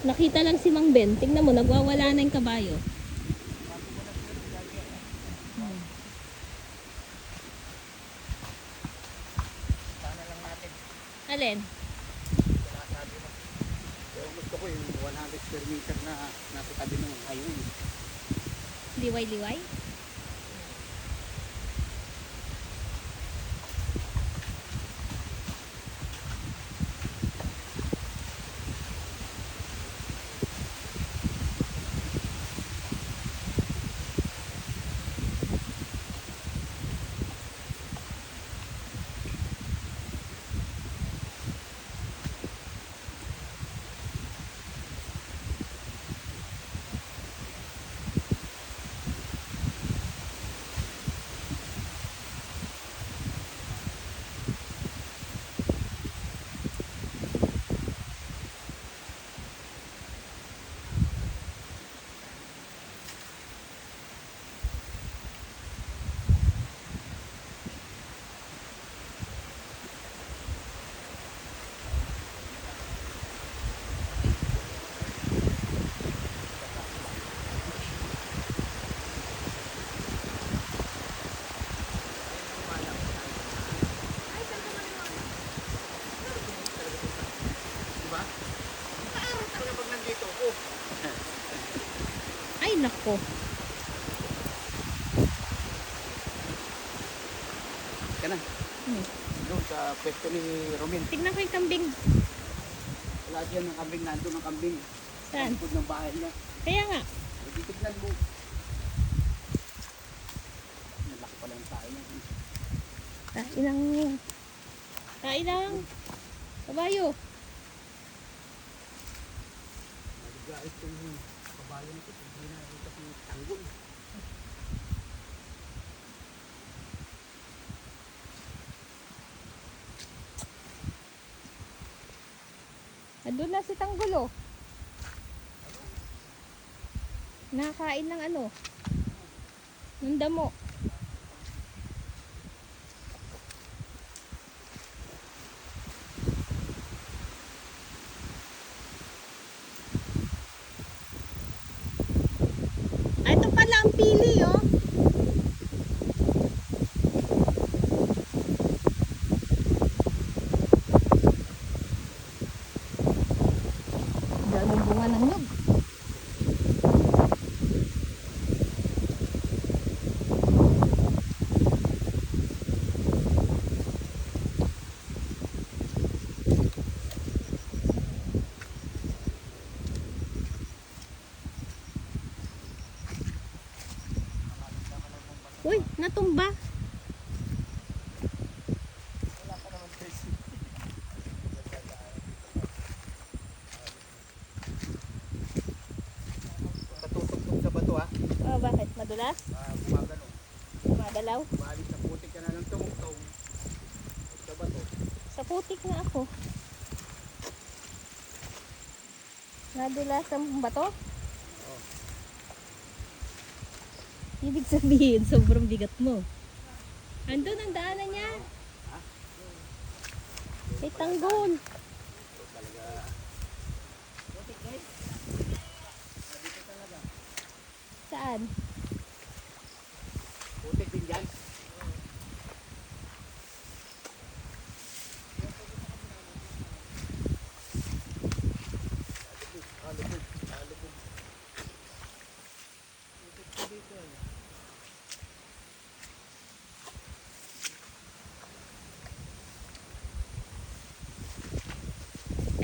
Nakita lang si Mang Ben. Tingnan mo, nagwawala na yung kabayo. Sana lang natin. Alin? Sinasabi mo. Pero gusto ko yung 100 square meter na nasa tabi ng highway. Liway-liway? Diba? Nakaaraw talaga pag nandito ako. Ay, nako. Ka na. Doon sa pwesto ni Romel. Tignan ko yung kambing. Wala dyan ng kambing. Nandun ng kambing. Saan? Sa likod ng bahay niya. Kaya nga. Hindi tignan mo. Nalaki pala yung tayo niya. Kainang. Kabayo. Nagigait yung kabayo nito. Hindi na ito kasi tanggol. Andun na si Tanggulo. Nakain ng ano? Ng damo. Ah, ito pala ang pili, oh. Daming bunga ng nyug. Uy, natumba. Wala pa naman guys. Patutok-tok sa bato ha. Oh, bakit? Madulas? Gumagano. Magalaw? Balik sa putik ka na ng tumugtong. Sa bato. Sa putik na ako. Nadulas ang bato? Oh. Ibig sabihin, sobrang bigat mo. Andun ang daanan niya. Ha? May tanggol. Ito talaga. Putik guys. Dito talaga. Saan? Putik din dyan.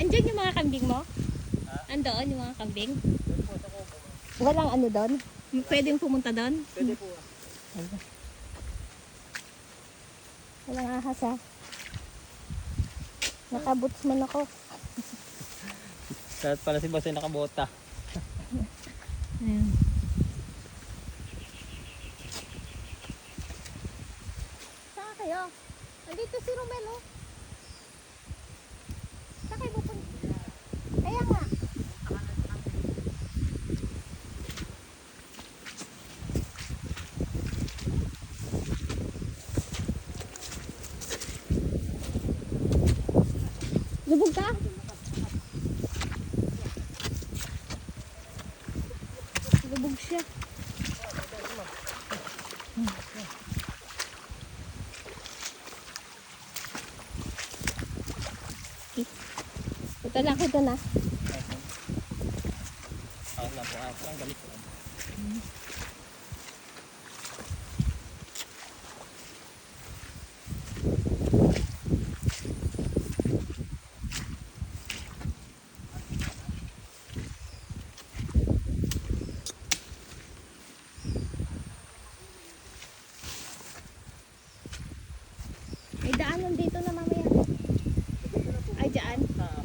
Andyan yung mga kambing mo? Ha? Andoon yung mga kambing? Doon po sa kubo. Walang ano doon? Pwedeng pumunta doon? Pwede po ah. Walang ahas ha. Nakabootsman ako. Kahit pala si Boss ay nakabota. Ayan. Saan kayo? Nandito si Romelo. Saan kayo pupunta? Kaya nga. Lubog ka? Tulog siya. Okay. Ito lang, ito na. Ako lang po, ang galit ko. May daanan dito na mamaya. Ay, dyan. Oo.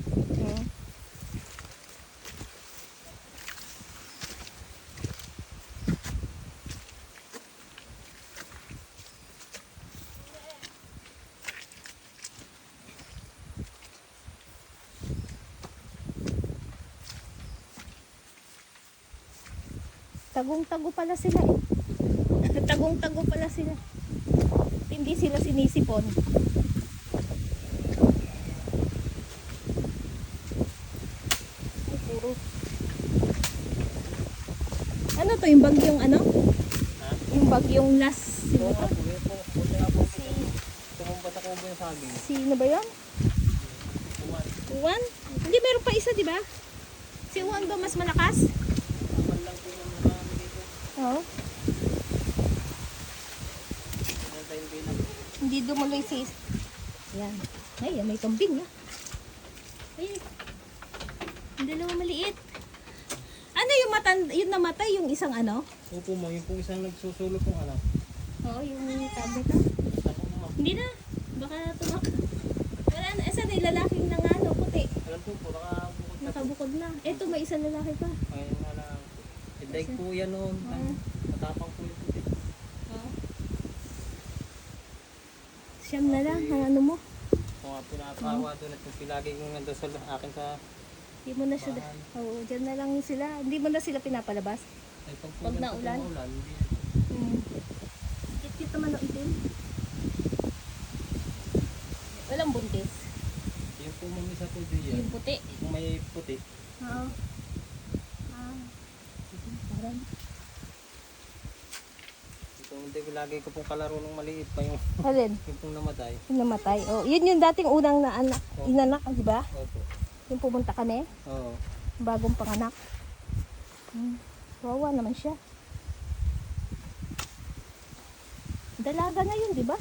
Tagong-tago pala sila eh. Tagong-tago pala sila. Hindi sila sinisipon. Ay, puro. Ano to, yung bagyong ano? Ha? Yung bagyong last. Sino Oo to? nga po, yun po. Buti nga po. Tumumbat ako ba yung saging? Sino ba yun? Uwan. Uwan? Hindi, meron pa isa, di ba? Si Uwan ba mas malakas? Uwan lang po yung marami dito. Oo. Pinantayin din ako. Hindi dumuloy si... Yan. Ay, may kambing ah. Ay, ang dalawang maliit. Ano yung yung namatay, yung isang ano? Opo mo, yung pong isang nagsusulo pong anak. Oo, yung tabi ka. Ako mo. Hindi na. Baka tumak. Wala na. Isa na yung lalaking na nga, no, puti. Alam po po, nakabukod na po. Nakabukod na. Eto, may isang lalaki pa. Ayun na lang. Daig po yan noon. Matapang po yung puti. Oo. Siyam na lang, ang ano mo. Kung nga pinakawa doon at yung pilagi yung nandun sa akin sa... Hindi mo na siya. Oo, dyan na lang sila. Hindi mo na sila pinapalabas. Ay, Pag ganito naulan? po maulan, hindi. Kit-kit naman ang itim. Walang buntis. Yung po mamisa po diyan. Yung puti. Kung may puti. Oo. Ah. Parang. Ito, hindi ko lagi ko pong kalaro nung maliit pa yung, Alin? yung pong namatay. Yung namatay. Oh, yun yung dating unang na anak, inanak, di ba? Opo. Yung pumunta kami, Oo. bagong panganak. Wawa naman siya. Dalaga na yun, di ba?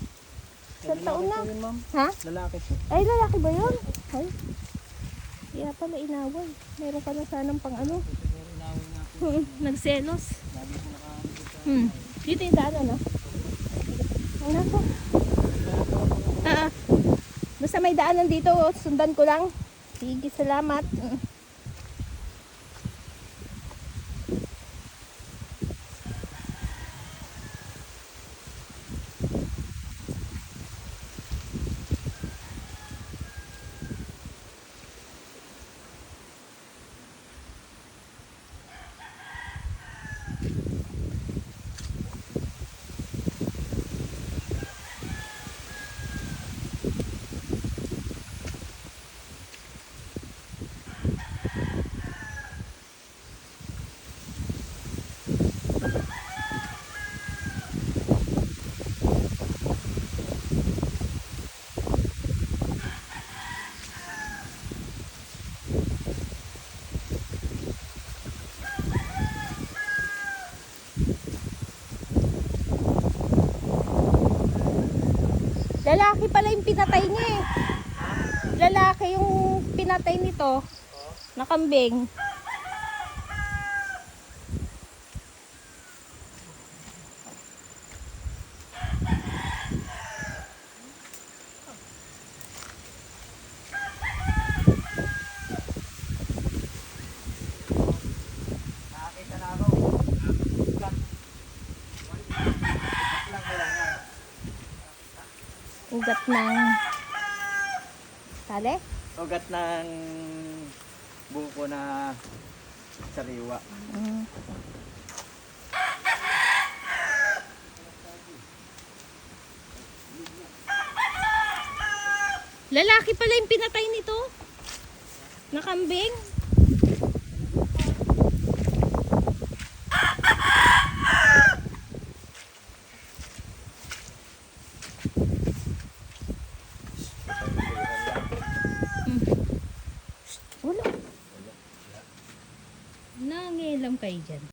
Isang taon na. Po yun, ma'am. Ha? Lalaki po. Ay, lalaki ba yun? Ay. Kaya pala inaway. Meron ka na sanang pang ano. Siguro inawin nga po. Nagselos. Lagi po nakaano sa... Dito yung daan, ano? Ano po? Basta may daanan dito, sundan ko lang. Sige, salamat. Lalaki pala yung pinatay niya eh. Lalaki yung pinatay nito. Na kambing. Nakakita na ako. Ugat ng tali. Ugat ng buko na sariwa. Lalaki pala yung pinatay nito. Na kambing. Mag-iilam kayo dyan.